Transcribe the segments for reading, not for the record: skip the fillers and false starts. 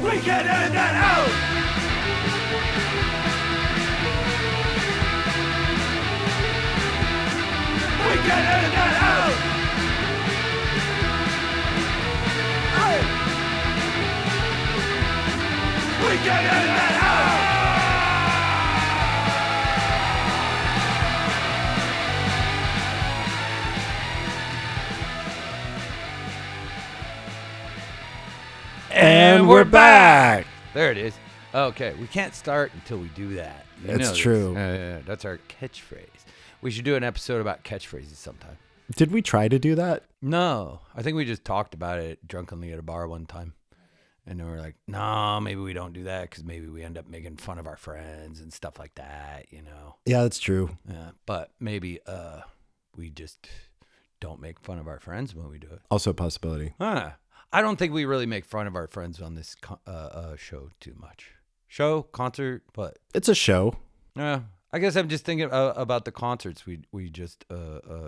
We can end that out! We can end that out! Hey! We can end that out! And we're back. There it is. Okay, we can't start until we do that. You That's know this. true. That's our catchphrase. We should do an episode about catchphrases sometime. Did we try to do that? No, I think we just talked about it drunkenly at a bar one time. And then we were like, no, maybe we don't do that because maybe we end up making fun of our friends and stuff like that, you know. Yeah, that's true. Yeah, but maybe we just don't make fun of our friends when we do it. Also a possibility. I don't think we really make fun of our friends on this show too much. Show, concert, but It's a show. yeah. I guess I'm just thinking about the concerts we just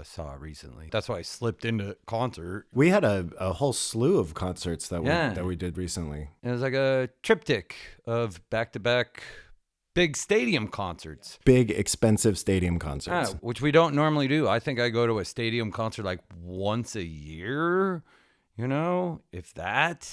saw recently. That's why I slipped into concert. We had a whole slew of concerts that Yeah. we did recently. It was like a triptych of back-to-back big stadium concerts. Big, expensive stadium concerts. Which we don't normally do. I think I go to a stadium concert like once a year, you know, if that.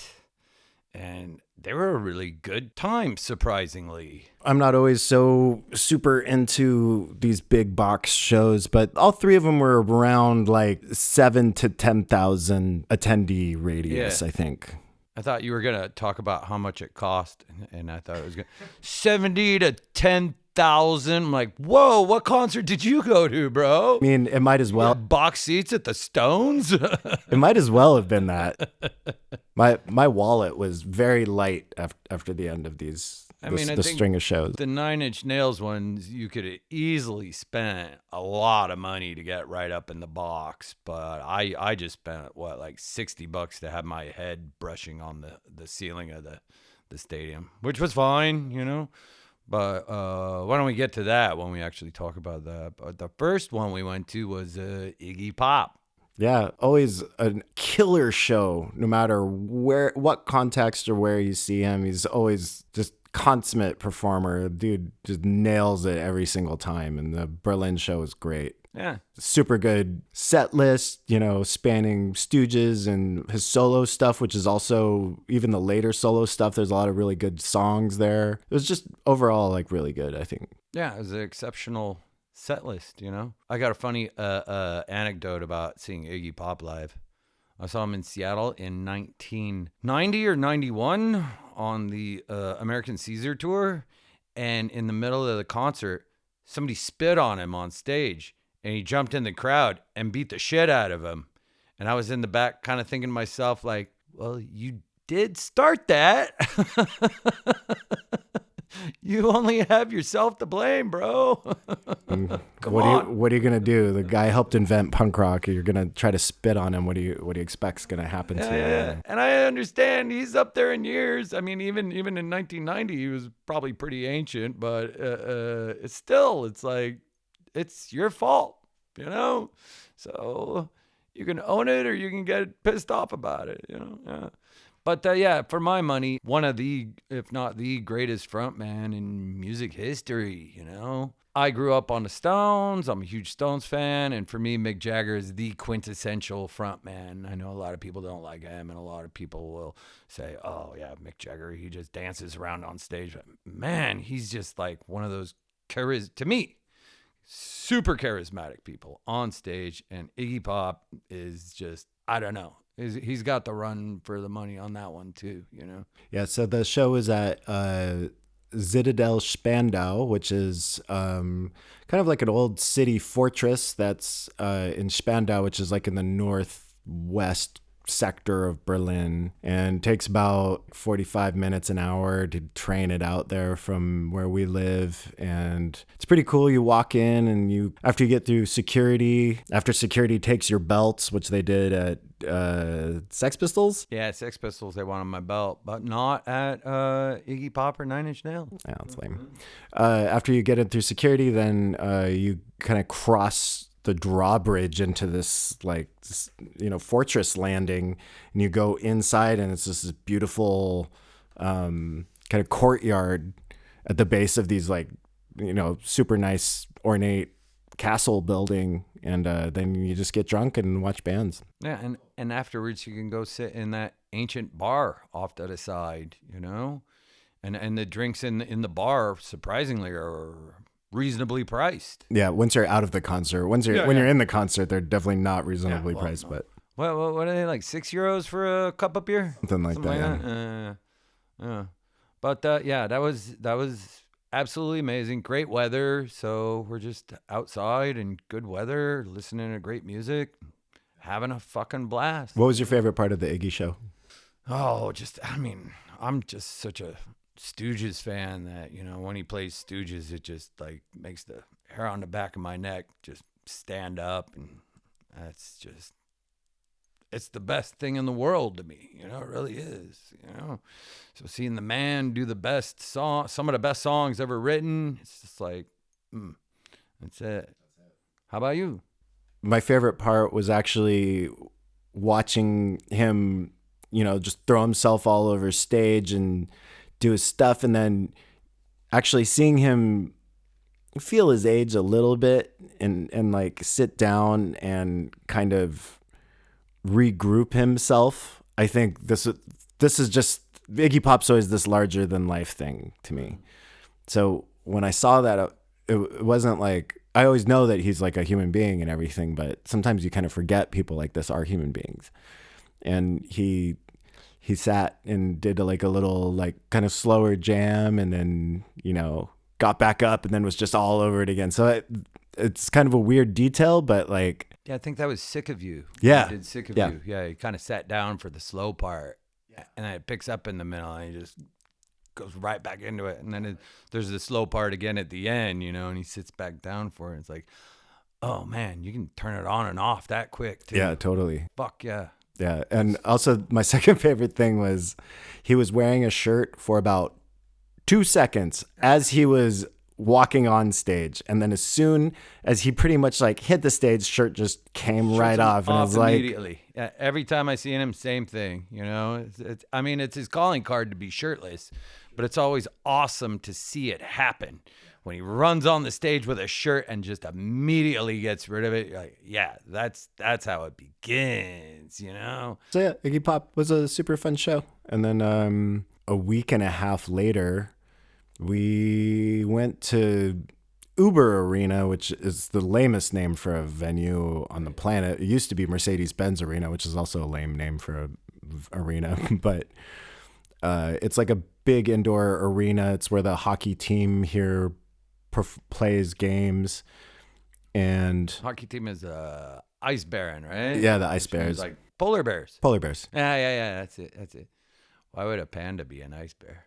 And they were a really good time, surprisingly. I'm not always so super into these big box shows, but all three of them were around like 7 to 10,000 attendee radius, Yeah. I think. I thought you were going to talk about how much it cost, and I thought it was going to 70 to 10,000. I'm like, whoa, what concert did you go to, bro? I mean, it might as well. Box seats at the Stones? It might as well have been that. My wallet was very light after the end of these. I the think string of shows. The Nine Inch Nails ones, you could have easily spent a lot of money to get right up in the box, but I just spent like $60 to have my head brushing on the ceiling of the stadium, which was fine, you know. But why don't we get to that when we actually talk about that? But the first one we went to was Iggy Pop. Yeah, always a killer show, no matter what context or where you see him. He's always just consummate performer. Dude just nails it every single time, and the Berlin show is great. Yeah. Super good set list, you know, spanning Stooges and his solo stuff, which is also even the later solo stuff. There's a lot of really good songs there. It was just overall like really good, I think. Yeah, it was an exceptional set list, you know. I got a funny anecdote about seeing Iggy Pop live. I saw him in Seattle in 1990 or 91 on the American Caesar tour. And in the middle of the concert, somebody spit on him on stage. And he jumped in the crowd and beat the shit out of him. And I was in the back kind of thinking to myself, like, well, you did start that. You only have yourself to blame, bro. What are you gonna do? The guy helped invent punk rock. You're gonna try to spit on him. What do you expect's gonna happen to him? Yeah. And I understand he's up there in years. I mean, even in 1990, he was probably pretty ancient, but it's like, it's your fault, you know? So you can own it or you can get pissed off about it, you know? Yeah. But yeah, for my money, one of the, if not the greatest frontman in music history, you know? I grew up on the Stones. I'm a huge Stones fan. And for me, Mick Jagger is the quintessential frontman. I know a lot of people don't like him, and a lot of people will say, oh, yeah, Mick Jagger, he just dances around on stage. But man, he's just like one of those, to me, super charismatic people on stage. And Iggy Pop is just, I don't know. He's got the run for the money on that one too, you know? Yeah, so the show is at Zitadel Spandau, which is kind of like an old city fortress that's in Spandau, which is like in the northwest sector of Berlin, and takes about 45 minutes an hour to train it out there from where we live. And it's pretty cool. You walk in and after you get through security, after security takes your belts, which they did at Sex Pistols. Yeah, Sex Pistols, they wanted my belt, but not at Iggy Pop or Nine Inch Nails. Yeah, that's lame. After you get in through security, then you kind of cross the drawbridge into this fortress landing, and you go inside, and it's just this beautiful kind of courtyard at the base of these super nice ornate castle building, and then you just get drunk and watch bands. Yeah, and afterwards you can go sit in that ancient bar off to the side, and the drinks in the bar surprisingly are reasonably priced. Yeah, once you're out of the concert, when you're in the concert, they're definitely not reasonably priced. No. But what are they, like €6 for a cup of beer? Something like that. Yeah. But that was absolutely amazing. Great weather, so we're just outside in good weather, listening to great music, having a fucking blast. What was your favorite part of the Iggy show? Oh, I'm just such a Stooges fan that, when he plays Stooges, it just makes the hair on the back of my neck just stand up, and it's the best thing in the world to me, it really is, So seeing the man do the best song, some of the best songs ever written, it's just that's it. How about you? My favorite part was actually watching him, just throw himself all over stage and do his stuff, and then actually seeing him feel his age a little bit and sit down and kind of regroup himself. I think this is just, Iggy Pop's always this larger than life thing to me. So when I saw that, it wasn't I always know that he's a human being and everything, but sometimes you kind of forget people like this are human beings. And he sat and did a little kind of slower jam, and then got back up and then was just all over it again. So it's kind of a weird detail, but yeah, I think that was Sick of You. Yeah, he did Sick of You. Yeah, he kind of sat down for the slow part, and then it picks up in the middle, and he just goes right back into it, and then there's the slow part again at the end, and he sits back down for it. It's oh man, you can turn it on and off that quick too. Yeah, totally. Fuck yeah. Yeah, and also my second favorite thing was he was wearing a shirt for about 2 seconds as he was walking on stage, and then as soon as he pretty much hit the stage, shirt just came right off, and I was immediately. Yeah, every time I see him, same thing. It's his calling card to be shirtless, but it's always awesome to see it happen. When he runs on the stage with a shirt and just immediately gets rid of it, you're yeah, that's how it begins, So yeah, Iggy Pop was a super fun show. And then a week and a half later, we went to Uber Arena, which is the lamest name for a venue on the planet. It used to be Mercedes-Benz Arena, which is also a lame name for a arena, but it's a big indoor arena. It's where the hockey team here plays games, and hockey team is Ice Baron, right? Yeah, the Ice Bears, polar bears. Polar bears. Yeah. That's it. Why would a panda be an ice bear?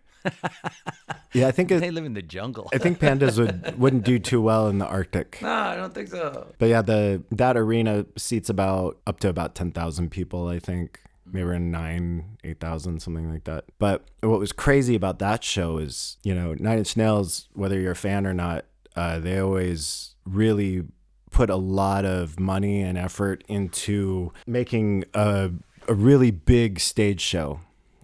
Yeah, I think they live in the jungle. I think pandas wouldn't do too well in the Arctic. No, I don't think so. But yeah, that arena seats up to about 10,000 people, I think. Maybe around 8,000, something like that. But what was crazy about that show is, Nine Inch Nails, whether you're a fan or not, they always really put a lot of money and effort into making a really big stage show.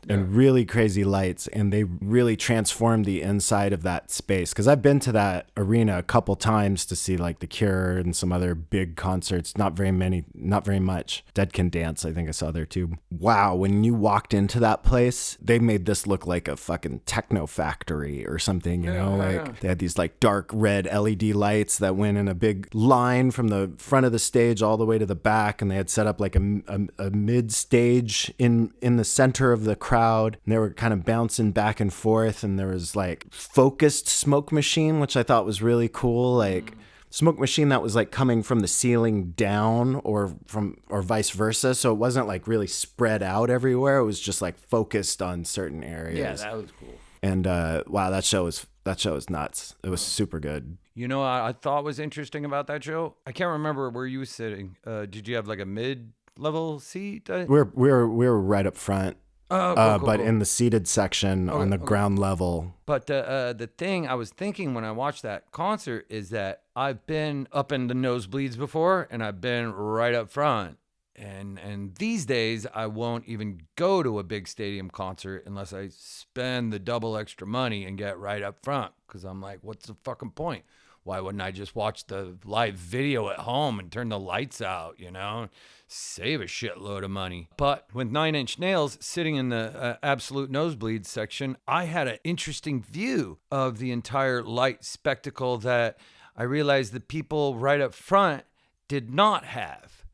And really crazy lights, and they really transformed the inside of that space. Because I've been to that arena a couple times to see The Cure and some other big concerts. Not very much. Dead Can Dance, I think I saw there too. Wow, when you walked into that place, they made this look like a fucking techno factory or something. They had these dark red LED lights that went in a big line from the front of the stage all the way to the back, and they had set up a mid stage in the center of the crowd. And they were kind of bouncing back and forth, and there was focused smoke machine, which I thought was really cool. smoke machine that was like coming from the ceiling down or vice versa. So it wasn't like really spread out everywhere. It was just like focused on certain areas. Yeah, that was cool. And wow, that show was nuts. It was super good. You know, I thought was interesting about that show. I can't remember where you were sitting. Did you have like a mid-level seat? We were right up front. Cool, but cool. in the seated section on the ground level. But the thing I was thinking when I watched that concert is that I've been up in the nosebleeds before, and I've been right up front. And these days, I won't even go to a big stadium concert unless I spend the double extra money and get right up front. Because I'm like, what's the fucking point? Why wouldn't I just watch the live video at home and turn the lights out, you know? Save a shitload of money. But with 9 Inch Nails sitting in the absolute nosebleed section, I had an interesting view of the entire light spectacle that I realized the people right up front did not have.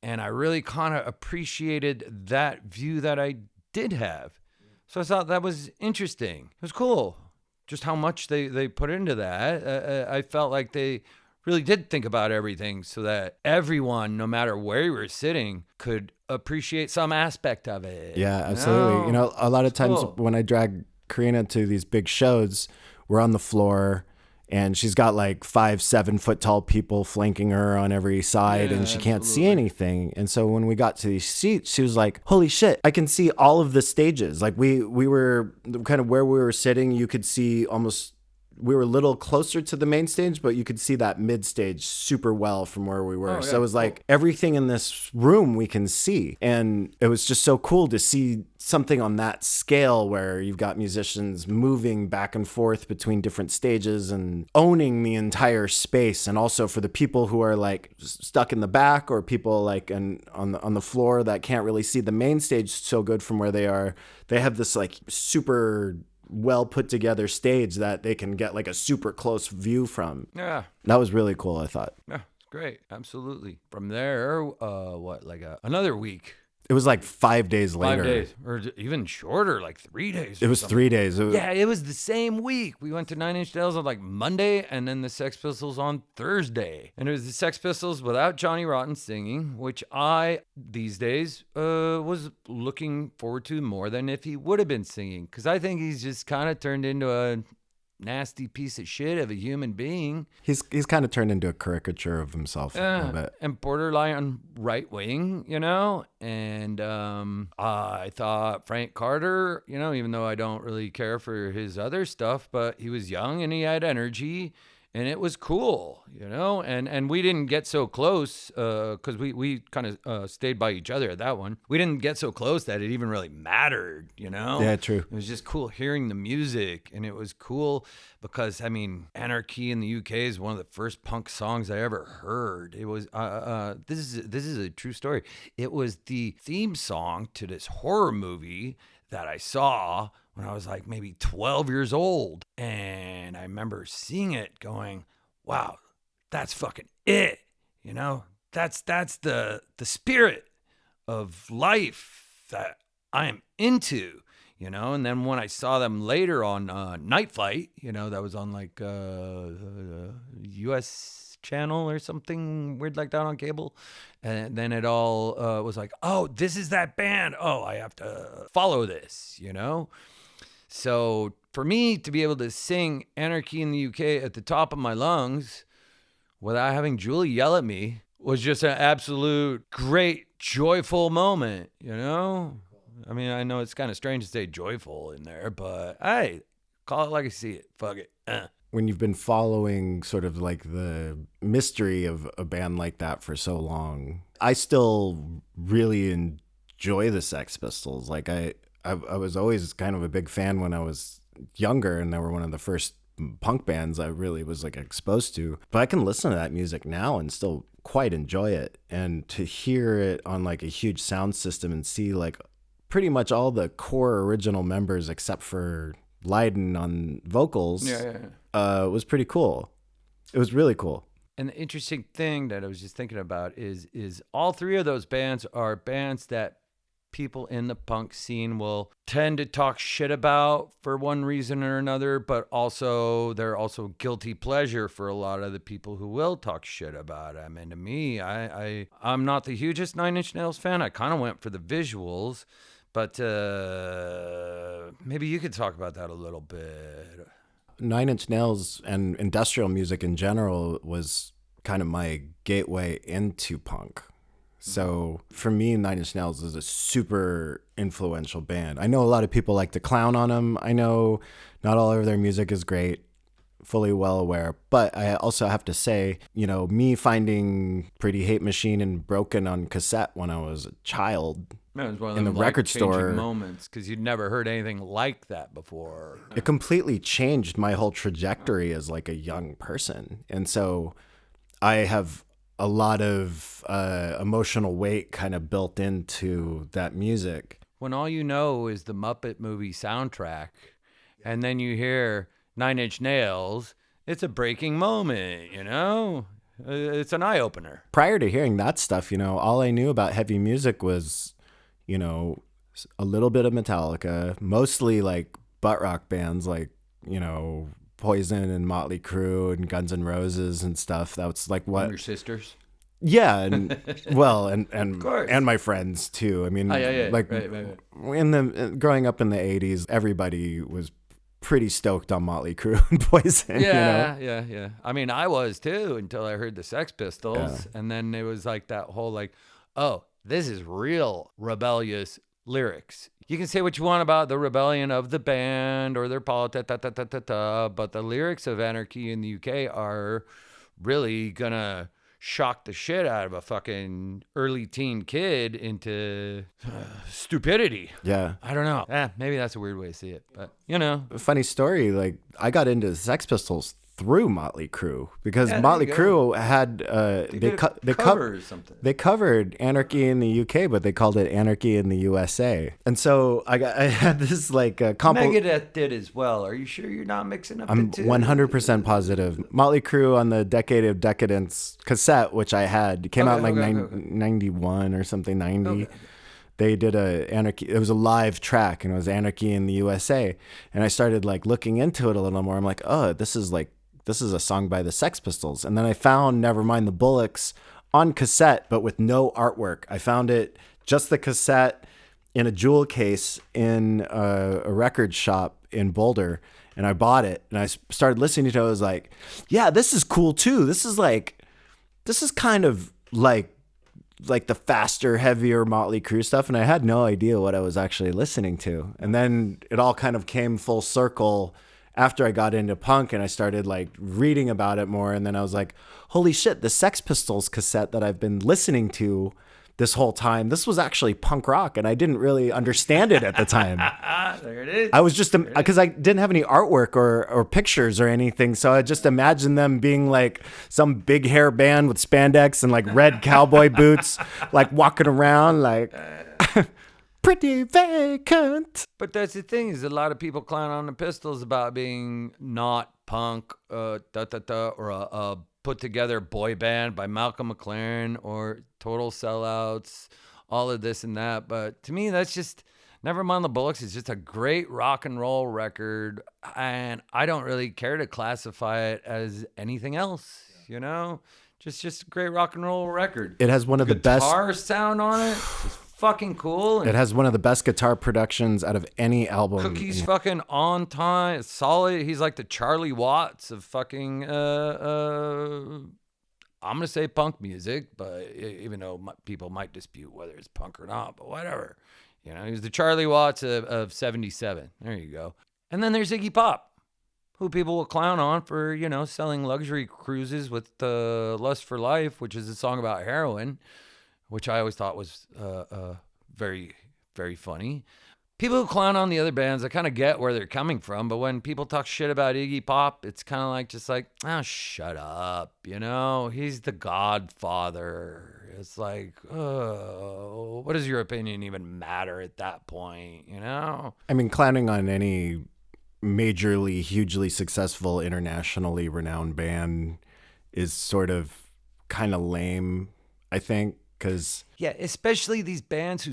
And I really kind of appreciated that view that I did have. So I thought that was interesting. It was cool. Just how much they put into that. I felt like they really did think about everything so that everyone, no matter where you were sitting, could appreciate some aspect of it. Yeah, absolutely. You know, a lot of times when I drag Karina to these big shows, we're on the floor and she's got like 5-7 foot tall people flanking her on every side, and she can't see anything. And so when we got to these seats, she was like, holy shit, I can see all of the stages. Like we were kind of where we were sitting, you could see almost, we were a little closer to the main stage, but you could see that mid stage super well from where we were. So it was like everything in this room we can see. And it was just so cool to see something on that scale where you've got musicians moving back and forth between different stages and owning the entire space. And also for the people who are like stuck in the back, or people like on the floor that can't really see the main stage so good from where they are, they have this like super well put together stage that they can get like a super close view from. Yeah. That was really cool, I thought. Yeah, it's great. Absolutely. From there, another week. It was like 5 days later. 5 days, or even shorter, like 3 days. It was 3 days. It was the same week. We went to 9 Inch Nails on like Monday, and then the Sex Pistols on Thursday. And it was the Sex Pistols without Johnny Rotten singing, which I, these days, was looking forward to more than if he would have been singing. Because I think he's just kind of turned into a nasty piece of shit of a human being. He's kind of turned into a caricature of himself a little bit. And borderline right wing, you know. And I thought Frank Carter, you know, even though I don't really care for his other stuff, but he was young and he had energy. And it was cool, you know, and we didn't get so close because we kind of stayed by each other at that one. We didn't get so close that it even really mattered, you know? Yeah, true. It was just cool hearing the music, and it was cool because, I mean, Anarchy in the UK is one of the first punk songs I ever heard. It was, this is a true story. It was the theme song to this horror movie that I saw when I was like maybe 12 years old. And I remember seeing it going, wow, that's fucking it. You know, that's the spirit of life that I'm into, you know. And then when I saw them later on Night Flight, you know, that was on like US channel or something weird like that on cable, and then it all was like, oh, this is that band, oh, I have to follow this, you know. So for me to be able to sing Anarchy in the UK at the top of my lungs without having Julie yell at me was just an absolute great joyful moment, you know. I mean, I know it's kind of strange to say joyful in there, but hey, call it like I see it. Fuck it. When you've been following sort of like the mystery of a band like that for so long, I still really enjoy the Sex Pistols. Like I was always kind of a big fan when I was younger, and they were one of the first punk bands I really was like exposed to. But I can listen to that music now and still quite enjoy it. And to hear it on like a huge sound system and see like pretty much all the core original members except for Lydon on vocals was pretty cool. It was really cool. And the interesting thing that I was just thinking about is all three of those bands are bands that people in the punk scene will tend to talk shit about for one reason or another, but also they're also guilty pleasure for a lot of the people who will talk shit about them. And to me, I'm not the hugest Nine Inch Nails fan. I kind of went for the visuals, but maybe you could talk about that a little bit. Nine Inch Nails and industrial music in general was kind of my gateway into punk. So for me, Nine Inch Nails is a super influential band. I know a lot of people like to clown on them. I know not all of their music is great, fully well aware. But I also have to say, me finding Pretty Hate Machine and Broken on cassette when I was a child It was one of in them the record store moments because you'd never heard anything like that before. It completely changed my whole trajectory as like a young person. And so I have a lot of emotional weight kind of built into that music. When all you know is the Muppet movie soundtrack, and then you hear Nine Inch Nails, it's a breaking moment, It's an eye-opener. Prior to hearing that stuff, all I knew about heavy music was, a little bit of Metallica, mostly like butt rock bands like, Poison and Motley Crue and Guns N' Roses and stuff. That's like what your sisters. Yeah, and Of course. and my friends too. I mean, like right. Growing up in the 80s, everybody was pretty stoked on Motley Crue and Poison. Yeah. I mean, I was too until I heard the Sex Pistols, and then it was like that whole like, oh, this is real rebellious lyrics. You can say what you want about the rebellion of the band or their politics, but the lyrics of Anarchy in the UK are really gonna shock the shit out of a fucking early teen kid into stupidity. Yeah. I don't know. Maybe that's a weird way to see it, but Funny story, like I got into the Sex Pistols through Motley Crue because Yeah, Motley there you Crue had they covered Anarchy in the UK, but they called it Anarchy in the USA. And so I had this like Megadeth did as well. Are you sure you're not mixing up I'm the two? 100% positive. Motley Crue on the Decade of Decadence cassette, which I had, came out in like 91 or something, 90. Okay. They did it was a live track, and it was Anarchy in the USA. And I started like looking into it a little more. I'm like, oh, this is a song by the Sex Pistols. And then I found Nevermind the Bollocks on cassette, but with no artwork. I found it, just the cassette in a jewel case in a record shop in Boulder. And I bought it and I started listening to it. I was like, yeah, this is cool too. This is kind of like the faster, heavier Motley Crue stuff. And I had no idea what I was actually listening to. And then it all kind of came full circle after I got into punk and I started like reading about it more. And then I was like, holy shit, the Sex Pistols cassette that I've been listening to this whole time, this was actually punk rock. And I didn't really understand it at the time. There it is. I was just, because I didn't have any artwork or pictures or anything. So I just imagined them being like some big hair band with spandex and like red cowboy boots, like walking around like pretty vacant. But that's the thing, is a lot of people clown on the Pistols about being not punk, or a put together boy band by Malcolm McLaren, or total sellouts, all of this and that. But to me, that's just, Nevermind the Bollocks is just a great rock and roll record, and I don't really care to classify it as anything else, Just a great rock and roll record. It has one of the best guitar sound on it. It's fucking cool. It has one of the best guitar productions out of any album. Cookie's fucking on time, solid. He's like the Charlie Watts of fucking I'm gonna say punk music, but even though people might dispute whether it's punk or not, but whatever. He's the Charlie Watts of 77. There you go. And then there's Iggy Pop, who people will clown on for, selling luxury cruises with Lust for Life, which is a song about heroin, which I always thought was very, very funny. People who clown on the other bands, I kind of get where they're coming from, but when people talk shit about Iggy Pop, it's kind of like, just like, oh, shut up, He's the godfather. It's like, oh, what does your opinion even matter at that point, I mean, clowning on any majorly, hugely successful, internationally renowned band is sort of kind of lame, I think, because... Yeah, especially these bands who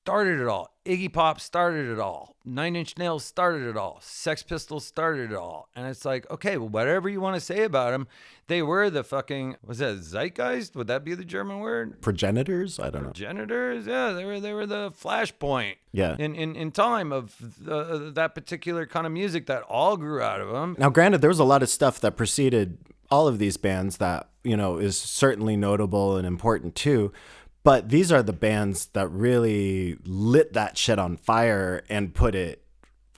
started it all. Iggy Pop started it all. Nine Inch Nails started it all. Sex Pistols started it all. And it's like, okay, well, whatever you want to say about them, they were the fucking, was that zeitgeist? Would that be the German word? Progenitors? I don't know. Progenitors? Yeah, they were the flashpoint. Yeah. In time of that particular kind of music that all grew out of them. Now, granted, there was a lot of stuff that preceded all of these bands that, you know, is certainly notable and important too. But these are the bands that really lit that shit on fire and put it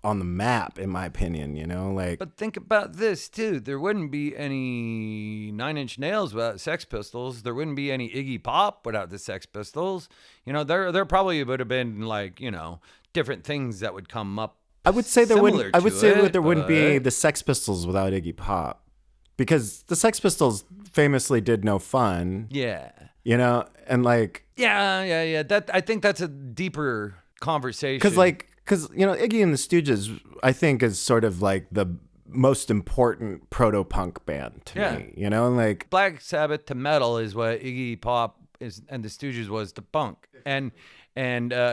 on the map, in my opinion, you know? Like, but think about this too. There wouldn't be any Nine Inch Nails without Sex Pistols. There wouldn't be any Iggy Pop without the Sex Pistols. You know, there probably would have been, like, you know, different things that would come up. I would say there wouldn't. I would say it, there wouldn't be the Sex Pistols without Iggy Pop, because the Sex Pistols famously did No Fun. Yeah. You know, and like. Yeah. That, I think that's a deeper conversation. Because you know, Iggy and the Stooges, I think, is sort of like the most important proto-punk band to me. You know, like Black Sabbath to metal is what Iggy Pop is, and the Stooges was to punk, and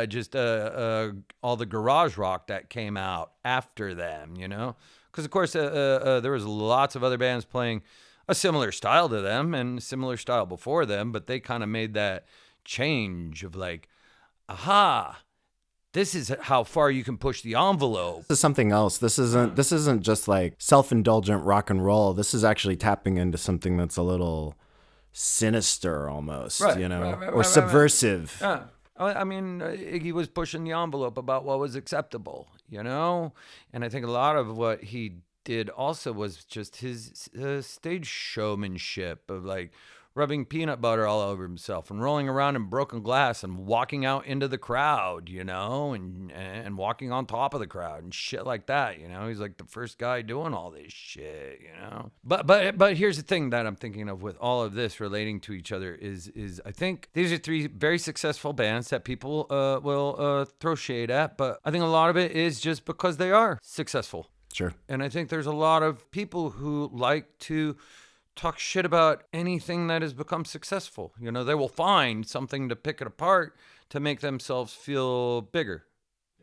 just all the garage rock that came out after them. You know, because of course there was lots of other bands playing a similar style to them and a similar style before them, but they kind of made that change of like, aha, this is how far you can push the envelope. This is something else. This isn't just like self-indulgent rock and roll. This is actually tapping into something that's a little sinister almost, you know, or subversive. Yeah. I mean, Iggy was pushing the envelope about what was acceptable, you know? And I think a lot of what he did also was just his stage showmanship of like rubbing peanut butter all over himself and rolling around in broken glass and walking out into the crowd, you know, and walking on top of the crowd and shit like that, you know. He's like the first guy doing all this shit, you know. But here's the thing that I'm thinking of with all of this relating to each other is I think these are three very successful bands that people will throw shade at, but I think a lot of it is just because they are successful. Sure. And I think there's a lot of people who like to talk shit about anything that has become successful. You know, they will find something to pick it apart to make themselves feel bigger,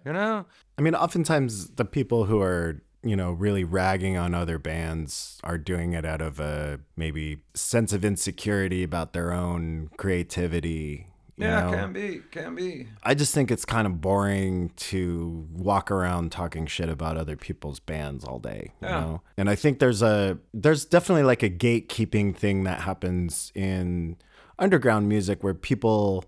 you know? I mean, oftentimes the people who are, you know, really ragging on other bands are doing it out of a maybe sense of insecurity about their own creativity. You know? Can be. I just think it's kind of boring to walk around talking shit about other people's bands all day, you know? And I think there's definitely like a gatekeeping thing that happens in underground music where people,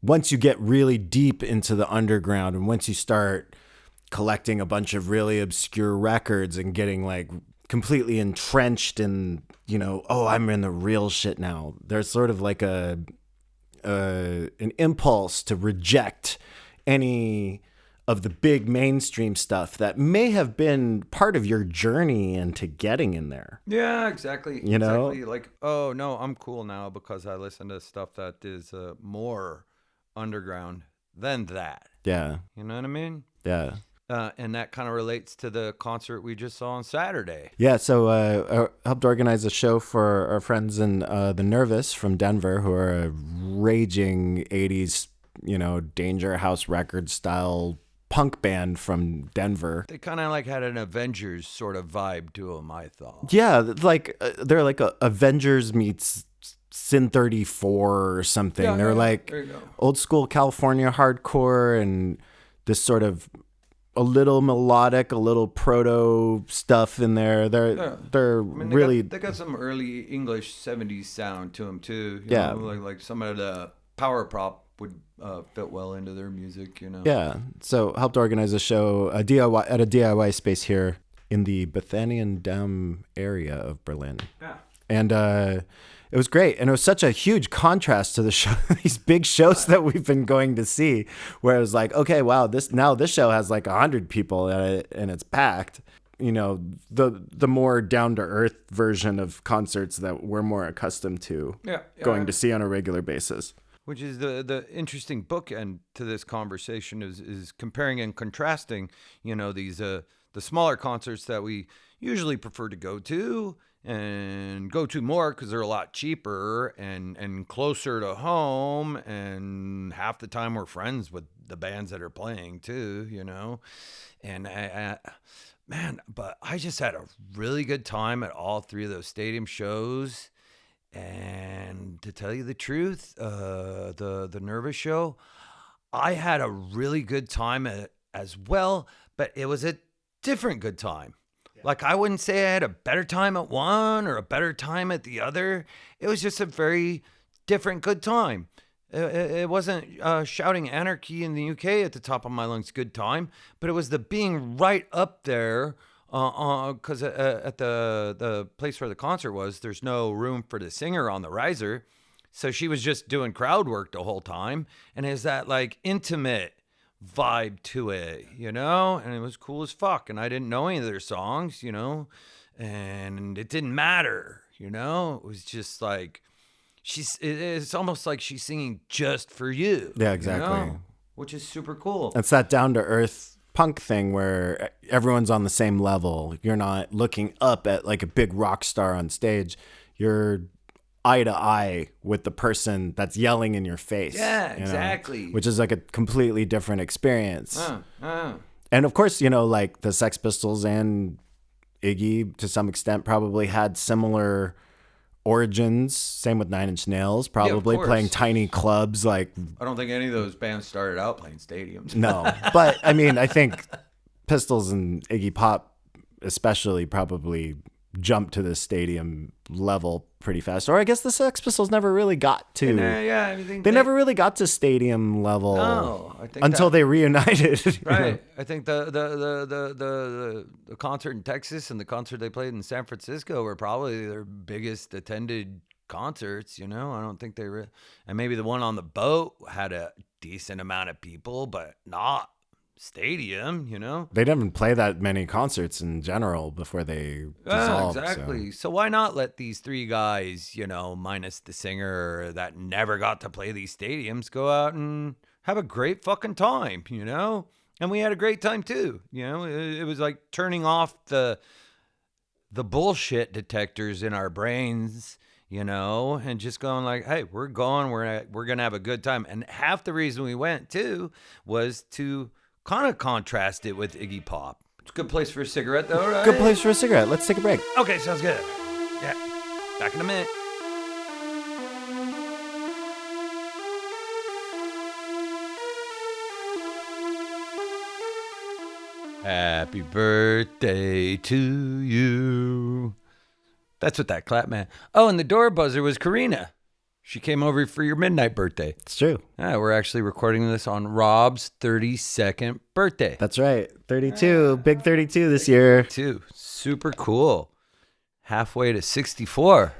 once you get really deep into the underground and once you start collecting a bunch of really obscure records and getting like completely entrenched in, you know, oh, I'm in the real shit now. There's sort of like an impulse to reject any of the big mainstream stuff that may have been part of your journey into getting in there. Yeah, exactly. You know? Exactly. Like, oh, no, I'm cool now because I listen to stuff that is more underground than that. Yeah. You know what I mean? Yeah. And that kind of relates to the concert we just saw on Saturday. Yeah, so I helped organize a show for our friends in The Nervous from Denver, who are a raging 80s, you know, Danger House record style punk band from Denver. They kind of like had an Avengers sort of vibe to them, I thought. Yeah, like they're like a Avengers meets Sin 34 or something. Yeah, they're like old school California hardcore and this sort of a little melodic, a little proto stuff in there. They're really they got some early English 70s sound to them too. You Yeah. know, like some of the power prop would fit well into their music, you know. Yeah. So helped organize a show, a DIY space here in the Bethanian Dam area of Berlin. Yeah. And it was great. And it was such a huge contrast to the show, these big shows that we've been going to see, where it was like, okay, wow, this show has like 100 people in it and it's packed. You know, the more down to earth version of concerts that we're more accustomed to going to see on a regular basis. Which is the interesting bookend to this conversation is comparing and contrasting, you know, these the smaller concerts that we usually prefer to go to and go to more because they're a lot cheaper and closer to home. And half the time we're friends with the bands that are playing too, you know. And man, but I just had a really good time at all three of those stadium shows. And to tell you the truth, the Nervous show, I had a really good time as well, but it was a different good time. Like, I wouldn't say I had a better time at one or a better time at the other. It was just a very different good time. It wasn't shouting anarchy in the UK at the top of my lungs good time, but it was the being right up there because at the place where the concert was, there's no room for the singer on the riser. So she was just doing crowd work the whole time. And it's that like intimate vibe to it, you know? And it was cool as fuck. And I didn't know any of their songs, you know? And it didn't matter, you know? It was just like, it's almost like she's singing just for you. Yeah, exactly. You know? Which is super cool. It's that down to earth punk thing where everyone's on the same level. You're not looking up at like a big rock star on stage. You're eye to eye with the person that's yelling in your face. Yeah, exactly. Know, which is like a completely different experience. And of course, you know, like the Sex Pistols and Iggy to some extent probably had similar origins. Same with Nine Inch Nails, probably playing tiny clubs. Like, I don't think any of those bands started out playing stadiums. No, but I mean, I think Pistols and Iggy Pop especially probably jumped to the stadium level pretty fast. Or I guess the Sex Pistols never really got to. They never really got to stadium level. No, I think until they reunited. Right. I think the concert in Texas and the concert they played in San Francisco were probably their biggest attended concerts. You know, I don't think they were. And maybe the one on the boat had a decent amount of people, but not stadium, you know. They didn't play that many concerts in general before they dissolved. Exactly. So why not let these three guys, you know, minus the singer that never got to play these stadiums, go out and have a great fucking time, you know? And we had a great time too. You know, it was like turning off the bullshit detectors in our brains, you know, and just going like, hey, we're going to have a good time. And half the reason we went too was to kind of contrast it with Iggy Pop. It's a good place for a cigarette, though, right? Good place for a cigarette. Let's take a break. Okay, sounds good. Yeah, back in a minute. Happy birthday to you. That's what that clap, man. Oh, and the door buzzer was Karina. She came over for your midnight birthday. It's true. Yeah, we're actually recording this on Rob's 32nd birthday. That's right. 32. Big 32 this year. 32. Super cool. Halfway to 64.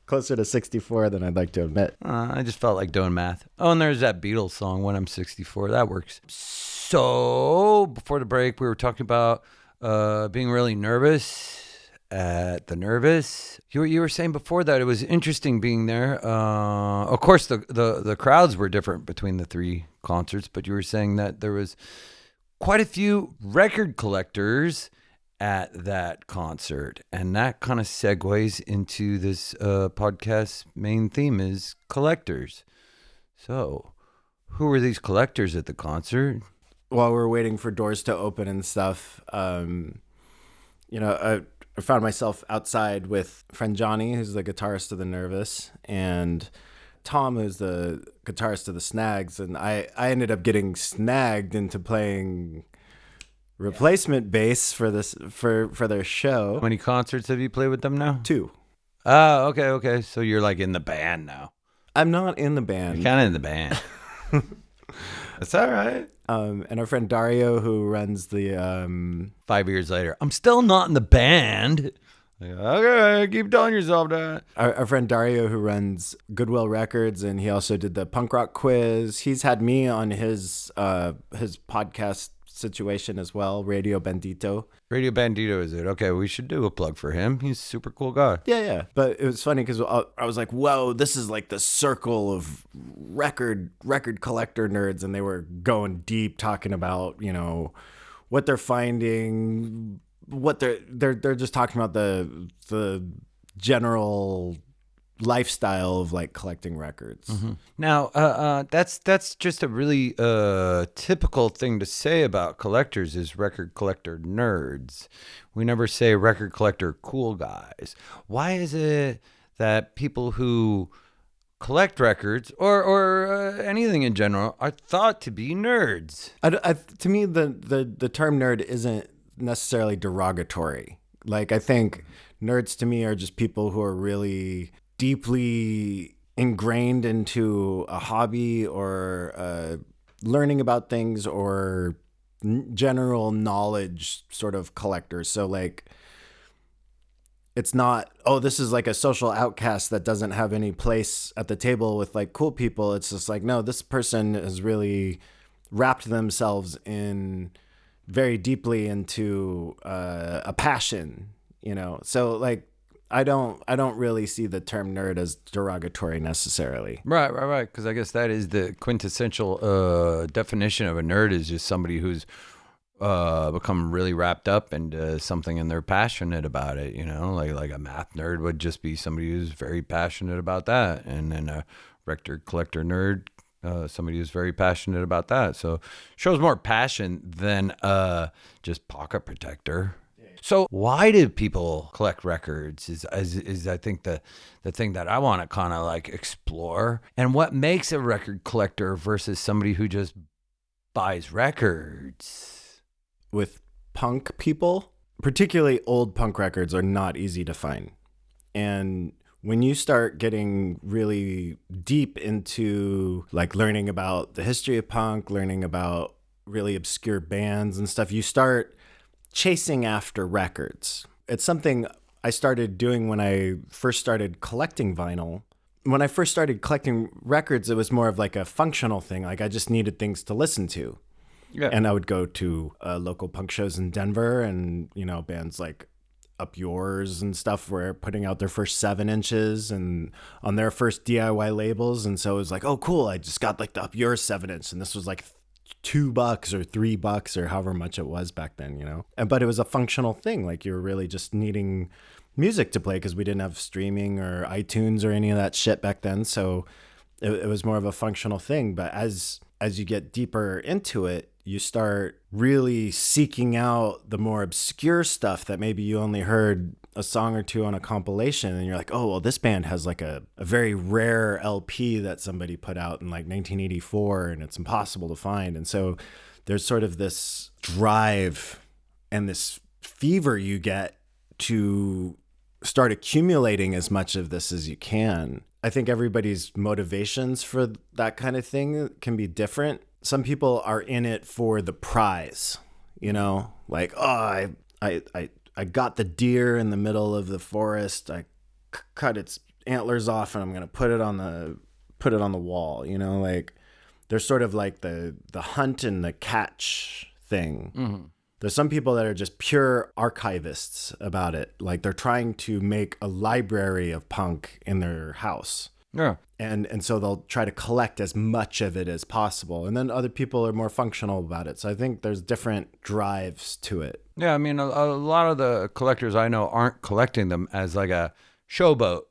Closer to 64 than I'd like to admit. I just felt like doing math. Oh, and there's that Beatles song, When I'm 64. That works. So, before the break, we were talking about being really nervous at the Nervous. You were saying before that it was interesting being there. Of course, the crowds were different between the three concerts, but you were saying that there was quite a few record collectors at that concert, and that kind of segues into this podcast's main theme is collectors. So, who were these collectors at the concert? While we were waiting for doors to open and stuff, you know, I found myself outside with friend Johnny, who's the guitarist of the Nervous, and Tom, who's the guitarist of the Snags. And I ended up getting snagged into playing replacement bass for their show. How many concerts have you played with them now? 2. Oh, okay. So you're like in the band now. I'm not in the band. You're kind of in the band. That's all right. And our friend Dario, who runs the 5 years later, I'm still not in the band. Like, okay, keep telling yourself that. Our friend Dario, who runs Goodwill Records, and he also did the punk rock quiz. He's had me on his podcast situation as well, Radio Bandito. Radio Bandito, is it? Okay, we should do a plug for him. He's a super cool guy. Yeah. But it was funny because I was like, whoa, this is like the circle of record collector nerds. And they were going deep talking about, you know, what they're finding, what they're just talking about the general lifestyle of like collecting records. Now, that's just a really typical thing to say about collectors is record collector nerds. We never say record collector cool guys. Why is it that people who collect records or anything in general are thought to be nerds? To me, the term nerd isn't necessarily derogatory. Like, I think nerds to me are just people who are really deeply ingrained into a hobby or learning about things or general knowledge sort of collectors. So like, it's not, oh, this is like a social outcast that doesn't have any place at the table with like cool people. It's just like, no, this person has really wrapped themselves in very deeply into a passion, you know? So like, I don't really see the term nerd as derogatory necessarily. Right. Because I guess that is the quintessential definition of a nerd is just somebody who's become really wrapped up into something and they're passionate about it. You know, like a math nerd would just be somebody who's very passionate about that, and then a record collector nerd, somebody who's very passionate about that. So shows more passion than just pocket protector. So why do people collect records is I think the thing that I want to kind of like explore, and what makes a record collector versus somebody who just buys records. With punk people, particularly old punk records are not easy to find. And when you start getting really deep into like learning about the history of punk, learning about really obscure bands and stuff, you start chasing after records. It's something I started doing when I first started collecting vinyl. When I first started collecting records, it was more of like a functional thing. Like I just needed things to listen to. Yeah. And I would go to local punk shows in Denver, and, you know, bands like Up Yours and stuff were putting out their first 7-inches and on their first DIY labels. And so it was like, oh, cool. I just got like the Up Yours 7-inch, and this was like $2 or $3 or however much it was back then, you know. But it was a functional thing. Like you were really just needing music to play because we didn't have streaming or iTunes or any of that shit back then. So it was more of a functional thing. But as you get deeper into it, you start really seeking out the more obscure stuff that maybe you only heard a song or two on a compilation, and you're like, oh, well, this band has like a very rare LP that somebody put out in like 1984 and it's impossible to find. And so there's sort of this drive and this fever you get to start accumulating as much of this as you can. I think everybody's motivations for that kind of thing can be different. Some people are in it for the prize, you know, like, oh, I got the deer in the middle of the forest. I cut its antlers off and I'm going to put it on the wall, you know, like there's sort of like the hunt and the catch thing. Mm-hmm. There's some people that are just pure archivists about it. Like they're trying to make a library of punk in their house. Yeah. And so they'll try to collect as much of it as possible. And then other people are more functional about it. So I think there's different drives to it. Yeah, I mean, a lot of the collectors I know aren't collecting them as like a showboat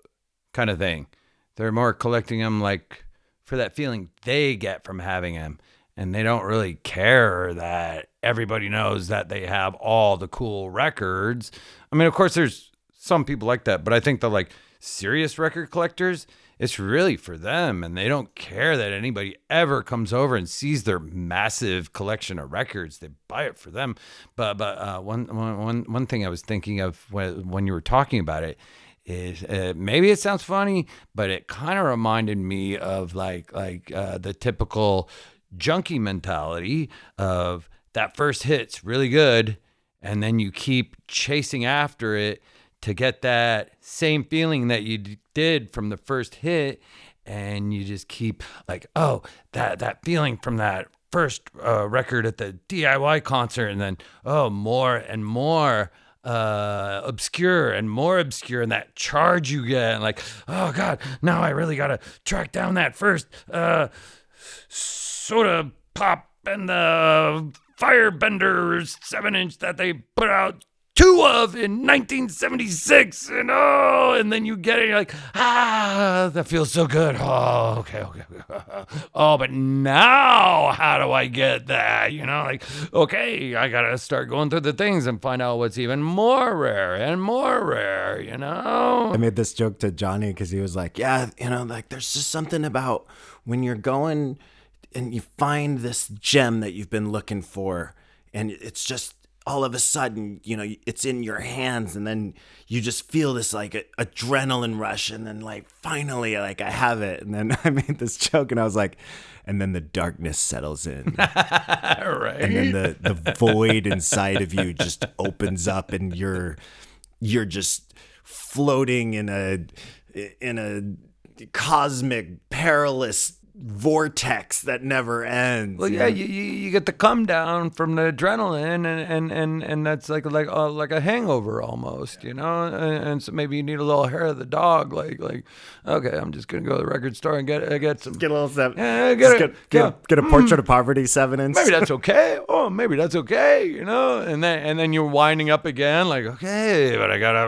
kind of thing. They're more collecting them like for that feeling they get from having them. And they don't really care that everybody knows that they have all the cool records. I mean, of course, there's some people like that. But I think the like serious record collectors, it's really for them, and they don't care that anybody ever comes over and sees their massive collection of records. They buy it for them. But one thing I was thinking of when you were talking about it is maybe it sounds funny, but it kind of reminded me of like the typical junkie mentality of that first hit's really good, and then you keep chasing after it to get that same feeling that you did from the first hit, and you just keep like, oh, that feeling from that first record at the DIY concert, and then more and more obscure and more obscure, and that charge you get, and like, oh god, now I really gotta track down that first soda pop and the Firebender 7-inch that they put out 2 of in 1976, and then you get it, you're like, that feels so good. Oh, okay. Oh, but now how do I get that? Like, okay, I gotta start going through the things and find out what's even more rare and more rare, I made this joke to Johnny because he was like, yeah, like there's just something about when you're going and you find this gem that you've been looking for, and it's just all of a sudden, it's in your hands, and then you just feel this like adrenaline rush, and then like finally, like I have it. And then I made this joke, and I was like, and then the darkness settles in, right? And then the void inside of you just opens up, and you're just floating in a cosmic perilous vortex that never ends. Well, yeah, you get the come down from the adrenaline, and that's like a hangover almost, and so maybe you need a little hair of the dog, like okay, I'm just gonna go to the record store and get some, get a little 7, get a Portrait of Poverty 7-inch. Maybe that's okay. Oh, maybe that's okay, and then you're winding up again, like, okay, but I gotta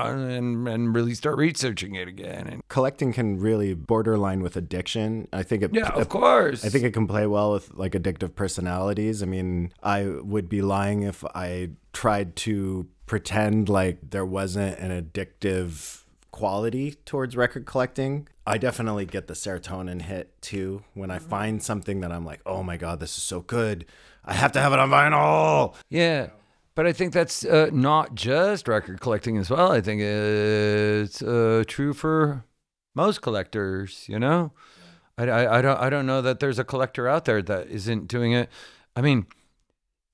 and really start researching it again. And collecting can really borderline with addiction. I think of course. I think it can play well with like addictive personalities. I mean, I would be lying if I tried to pretend like there wasn't an addictive quality towards record collecting. I definitely get the serotonin hit too when I find something that I'm like, oh my God, this is so good. I have to have it on vinyl. Yeah. But I think that's not just record collecting as well. I think it's true for most collectors, I don't know that there's a collector out there that isn't doing it. I mean,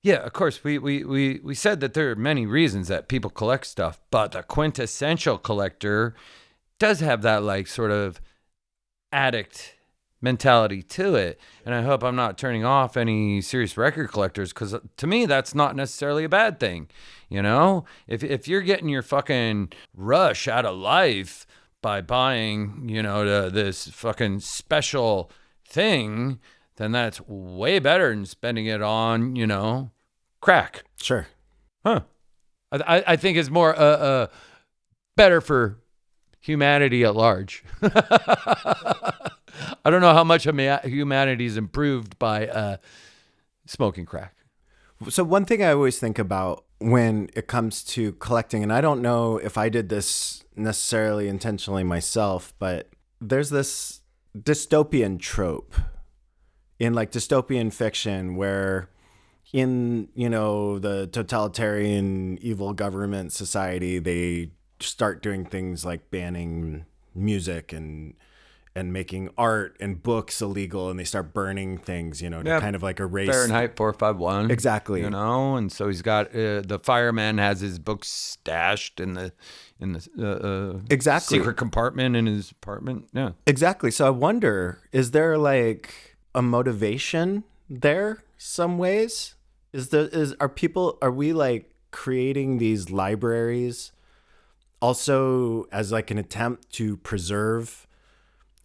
yeah, of course, we said that there are many reasons that people collect stuff, but the quintessential collector does have that like sort of addict mentality to it. And I hope I'm not turning off any serious record collectors, because to me, that's not necessarily a bad thing. If you're getting your fucking rush out of life by buying, this fucking special thing, then that's way better than spending it on, crack. Sure. Huh. I think it's more better for humanity at large. I don't know how much humanity is improved by smoking crack. So one thing I always think about when it comes to collecting, and I don't know if I did this necessarily intentionally myself, but there's this dystopian trope in like dystopian fiction where in, the totalitarian evil government society, they start doing things like banning music and making art and books illegal, and they start burning things, to kind of like erase Fahrenheit 451. Exactly. And so he's got the fireman has his books stashed in the exactly secret compartment in his apartment. Yeah. Exactly. So I wonder, is there like a motivation there some ways? Are we like creating these libraries also as like an attempt to preserve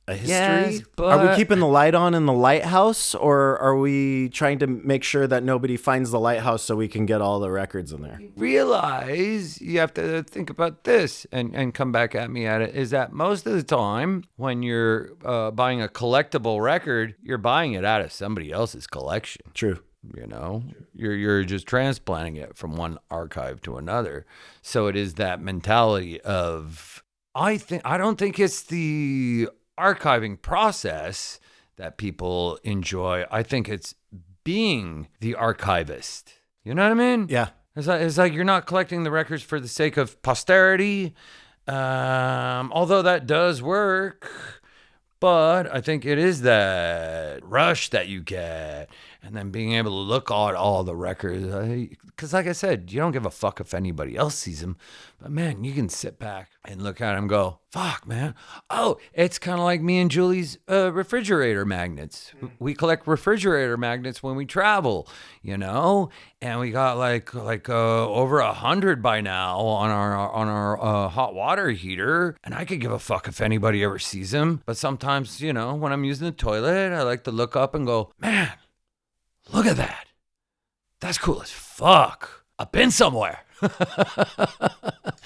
a history? Yes, are we keeping the light on in the lighthouse, or are we trying to make sure that nobody finds the lighthouse so we can get all the records in there? Realize you have to think about this and come back at me at it, is that most of the time when you're buying a collectible record, you're buying it out of somebody else's collection. True. You're just transplanting it from one archive to another. So it is that mentality of, I don't think it's the archiving process that people enjoy. I think it's being the archivist. You know what I mean? Yeah. It's like you're not collecting the records for the sake of posterity, although that does work. But I think it is that rush that you get, and then being able to look at all the records. Because like I said, you don't give a fuck if anybody else sees them. But man, you can sit back and look at them and go, fuck, man. Oh, it's kind of like me and Julie's refrigerator magnets. We collect refrigerator magnets when we travel, and we got like over 100 by now on our hot water heater. And I could give a fuck if anybody ever sees them. But sometimes, when I'm using the toilet, I like to look up and go, man, look at that. That's cool as fuck. I've been somewhere.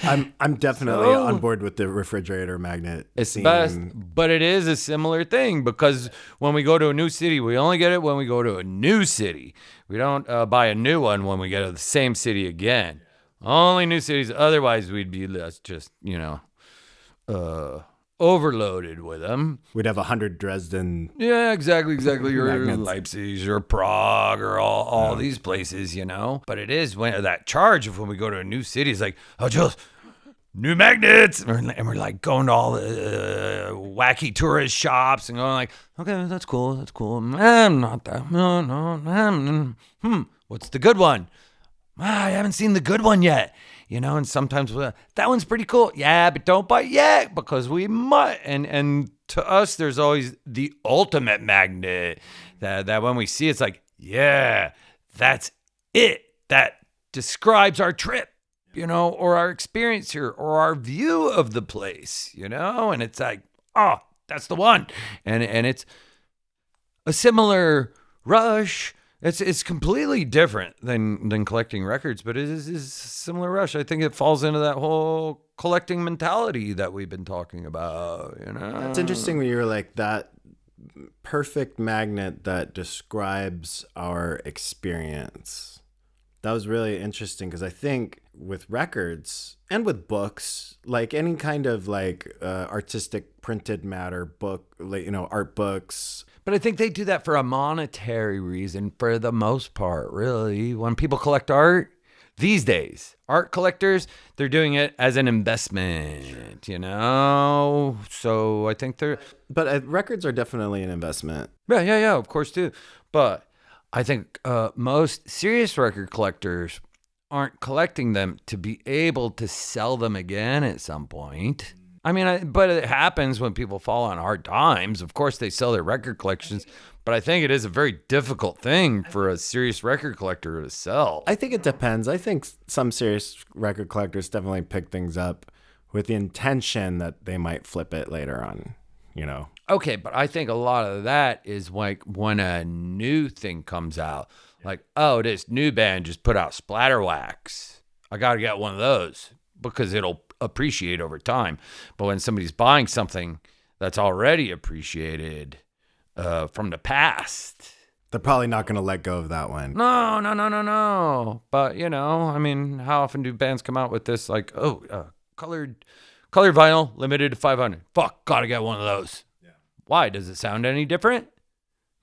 I'm definitely on board with the refrigerator magnet. It's scene. best, but it is a similar thing because when we go to a new city, we only get it when we go to a new city. We don't buy a new one when we go to the same city again. Only new cities. Otherwise, we'd be just, overloaded with them. We'd have 100 Dresden. Yeah, exactly. Or Magnets. Leipzig or Prague or all these places, But it is when that charge of when we go to a new city is like, oh, just new magnets. And we're like going to all the wacky tourist shops and going like, okay, that's cool. I'm not that. No. What's the good one? I haven't seen the good one yet. And sometimes that one's pretty cool. Yeah, but don't buy yet because we might. And to us, there's always the ultimate magnet that when we see, it's like, yeah, that's it. That describes our trip, or our experience here or our view of the place, and it's like, oh, that's the one. And it's a similar rush. It's completely different than collecting records, but it is a similar rush. I think it falls into that whole collecting mentality that we've been talking about, It's interesting when you're like that perfect magnet that describes our experience. That was really interesting because I think with records and with books, like any kind of artistic printed matter book, art books. But I think they do that for a monetary reason for the most part, really. When people collect art these days, art collectors, they're doing it as an investment, So I think But records are definitely an investment. Yeah, of course too. But I think most serious record collectors aren't collecting them to be able to sell them again at some point. I mean, but it happens when people fall on hard times. Of course, they sell their record collections, but I think it is a very difficult thing for a serious record collector to sell. I think it depends. I think some serious record collectors definitely pick things up with the intention that they might flip it later on, Okay, but I think a lot of that is like when a new thing comes out, like, oh, this new band just put out Splatter Wax. I got to get one of those because it'll appreciate over time. But when somebody's buying something that's already appreciated from the past, they're probably not going to let go of that one. No. But I mean, how often do bands come out with this colored vinyl limited to 500? Fuck, gotta get one of those. Yeah. Why? Does it sound any different?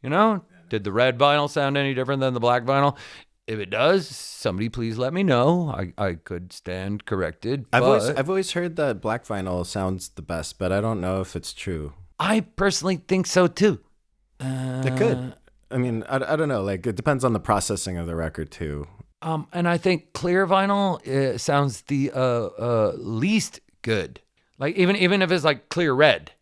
Did the red vinyl sound any different than the black vinyl? If it does, somebody please let me know. I could stand corrected. I've always heard that black vinyl sounds the best, but I don't know if it's true. I personally think so too. It could. I mean, I don't know. Like, it depends on the processing of the record too. And I think clear vinyl sounds the least good. Like even if it's like clear red.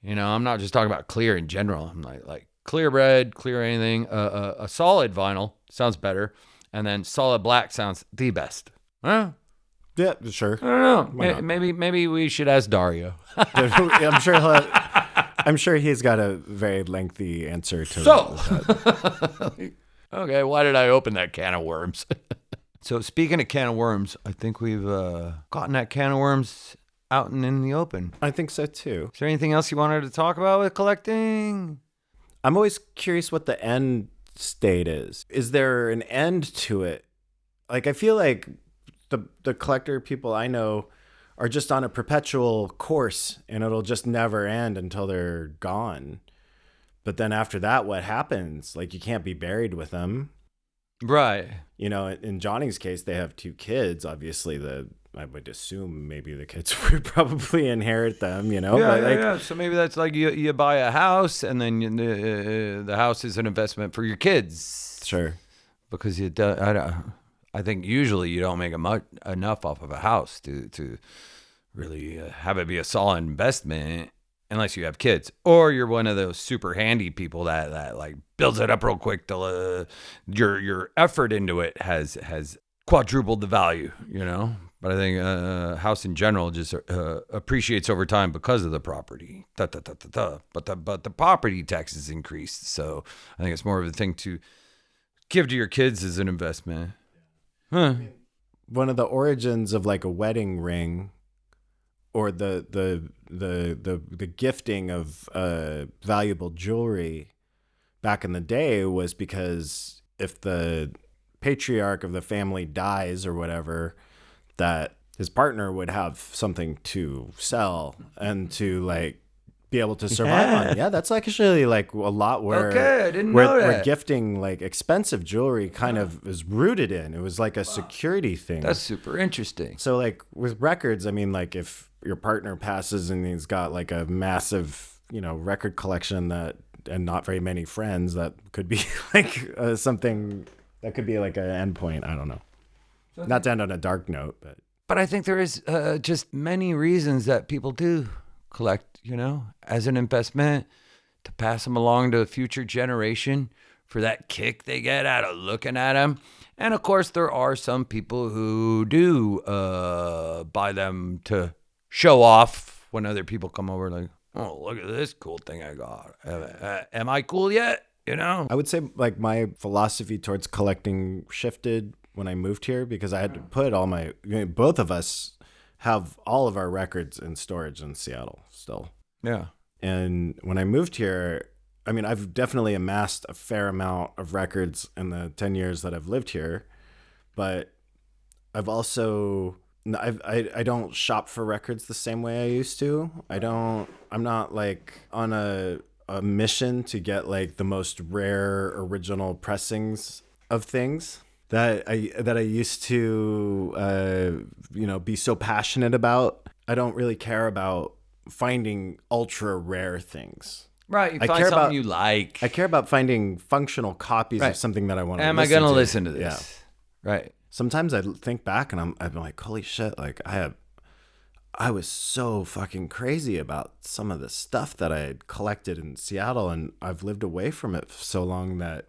Yeah. I'm not just talking about clear in general. I'm like clear red, clear anything. A solid vinyl sounds better, and then solid black sounds the best. Huh? Yeah, sure. I don't know. Maybe we should ask Dario. I'm sure he's got a very lengthy answer to that. Okay, why did I open that can of worms? So speaking of can of worms, I think we've gotten that can of worms out and in the open. I think so too. Is there anything else you wanted to talk about with collecting? I'm always curious what the end state is. Is there an end to it? Like, I feel like the collector people I know are just on a perpetual course and it'll just never end until they're gone. But then after that, what happens? Like, you can't be buried with them. Right. In Johnny's case, they have 2 kids. Obviously, I would assume maybe the kids would probably inherit them, Yeah. So maybe that's like you buy a house and then the house is an investment for your kids. Sure. Because I think usually you don't make enough off of a house to really have it be a solid investment unless you have kids, or you're one of those super handy people that like builds it up real quick till your effort into it has quadrupled the value, But I think house in general just appreciates over time because of the property. But the property taxes increased, so I think it's more of a thing to give to your kids as an investment. Huh. one of the origins of like a wedding ring or the gifting of valuable jewelry back in the day was because if the patriarch of the family dies or whatever, that his partner would have something to sell and to like be able to survive on. Yeah, that's like actually like a lot where Okay, I didn't know where that. gifting like expensive jewelry kind of is rooted in. It was like a security thing. That's super interesting. So like with records, I mean, like if your partner passes and he's got like a massive, record collection and not very many friends, that could be like something that could be like an endpoint. I don't know. Not to end on a dark note, but I think there is just many reasons that people do collect, as an investment, to pass them along to a future generation for that kick they get out of looking at them. And of course, there are some people who do buy them to show off when other people come over, like, oh, look at this cool thing I got. Am I cool yet? I would say like my philosophy towards collecting shifted when I moved here because I had to put all my, both of us have all of our records in storage in Seattle still. Yeah. And when I moved here, I mean, I've definitely amassed a fair amount of records in the 10 years that I've lived here, but I've also, I don't shop for records the same way I used to. I'm not like on a mission to get like the most rare original pressings of things that I used to, be so passionate about. I don't really care about finding ultra rare things. Right, you I find care something about- you like. I care about finding functional copies Right. of something that I want to Am I listen going to to. listen to this? Yeah. Right. Sometimes I think back and I'm like, holy shit, like I was so fucking crazy about some of the stuff that I had collected in Seattle, and I've lived away from it for so long that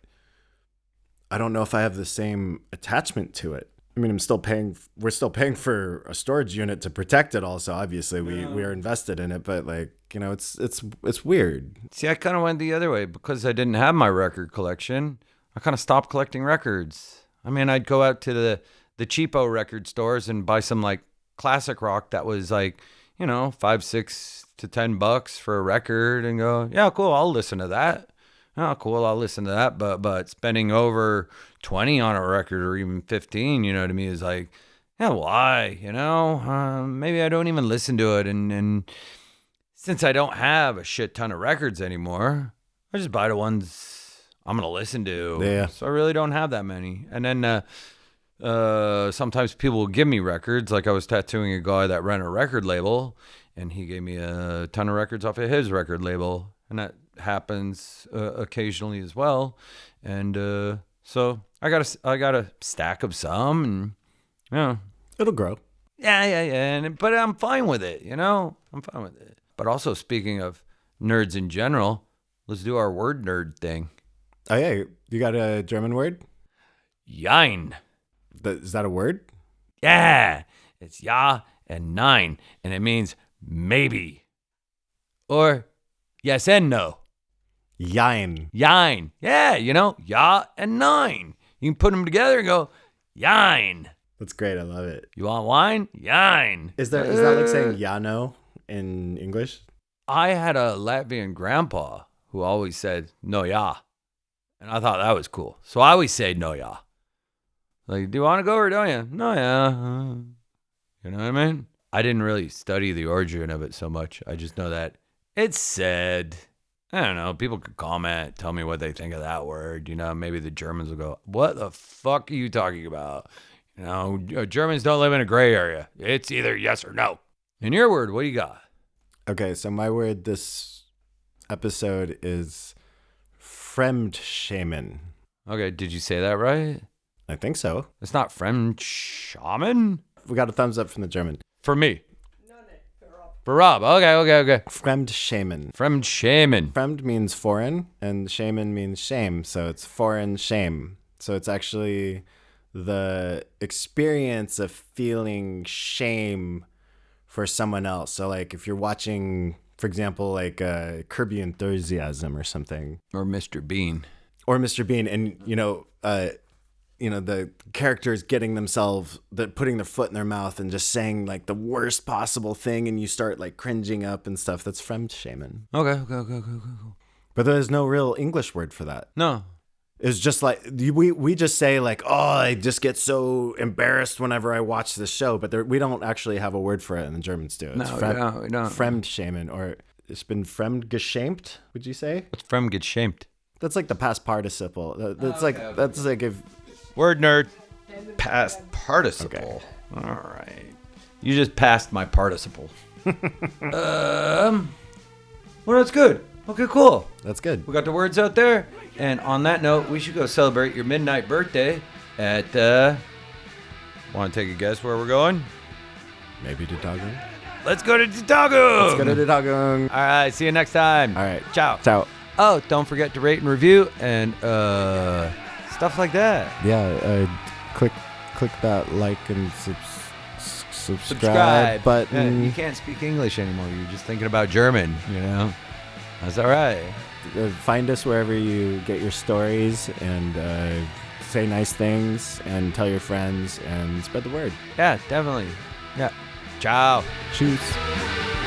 I don't know if I have the same attachment to it. I mean, we're still paying for a storage unit to protect it also. Obviously, we are invested in it, but like, it's weird. See, I kind of went the other way because I didn't have my record collection. I kind of stopped collecting records. I mean, I'd go out to the cheapo record stores and buy some like classic rock that was like, $5, $6 to $10 for a record and go, yeah, cool, I'll listen to that. Oh, cool, I'll listen to that. But spending over 20 on a record or even 15, to me is like, yeah, why? Maybe I don't even listen to it. And since I don't have a shit ton of records anymore, I just buy the ones I'm going to listen to. Yeah. So I really don't have that many. And then sometimes people will give me records. Like I was tattooing a guy that ran a record label, and he gave me a ton of records off of his record label. And that happens occasionally as well. And so I got a stack of some, and It'll grow. yeah. But I'm fine with it, I'm fine with it. But also, speaking of nerds in general, let's do our word nerd thing. Oh yeah, you got a German word? Jein. Is that a word? Yeah, it's ja and nein, and it means maybe or yes and no. Jein. Jein. Yeah, ja and nein. You can put them together and go jein. That's great. I love it. You want wine? Jein. Is that like saying "yano" in English? I had a Latvian grandpa who always said no ja, and I thought that was cool. So I always say no ja. Like, do you want to go or don't you? No ja. You know what I mean? I didn't really study the origin of it so much. I just know that it's said. I don't know. People could comment, tell me what they think of that word. Maybe the Germans will go, what the fuck are you talking about? Germans don't live in a gray area. It's either yes or no. In your word, what do you got? Okay, so my word this episode is Fremdschamen. Okay, did you say that right? I think so. It's not Fremdschamen? We got a thumbs up from the German. For me. For Rob. Okay. Fremdschamen. Fremdschamen. Fremd means foreign, and shaman means shame. So it's foreign shame. So it's actually the experience of feeling shame for someone else. So like if you're watching, for example, like Curb Your Enthusiasm or something. Or Mr. Bean. Or Mr. Bean, and the characters getting themselves, putting their foot in their mouth and just saying like the worst possible thing, and you start like cringing up and stuff. That's Fremdschamen. Okay. But there's no real English word for that. No. It's just like we just say like, oh, I just get so embarrassed whenever I watch this show, but we don't actually have a word for it, and the Germans do. It's No, we don't. Fremdschämen, or it's been Fremdgeschämt. Would you say? What's Fremdgeschämt? That's like the past participle. That's that's like if Word nerd. Past participle. Okay. All right. You just passed my participle. Well, that's good. Okay, cool. that's good. We got the words out there. And on that note, we should go celebrate your midnight birthday at, want to take a guess where we're going? Maybe to Tagung. Let's go to Tagung. Let's go to Tagung. All right, see you next time. All right. Ciao. Ciao. Oh, don't forget to rate and review and stuff like that. Yeah. Click that like and subscribe button. Yeah, you can't speak English anymore. You're just thinking about German, That's all right. Find us wherever you get your stories, and say nice things and tell your friends and spread the word. Yeah, definitely. Yeah. Ciao. Tschüss.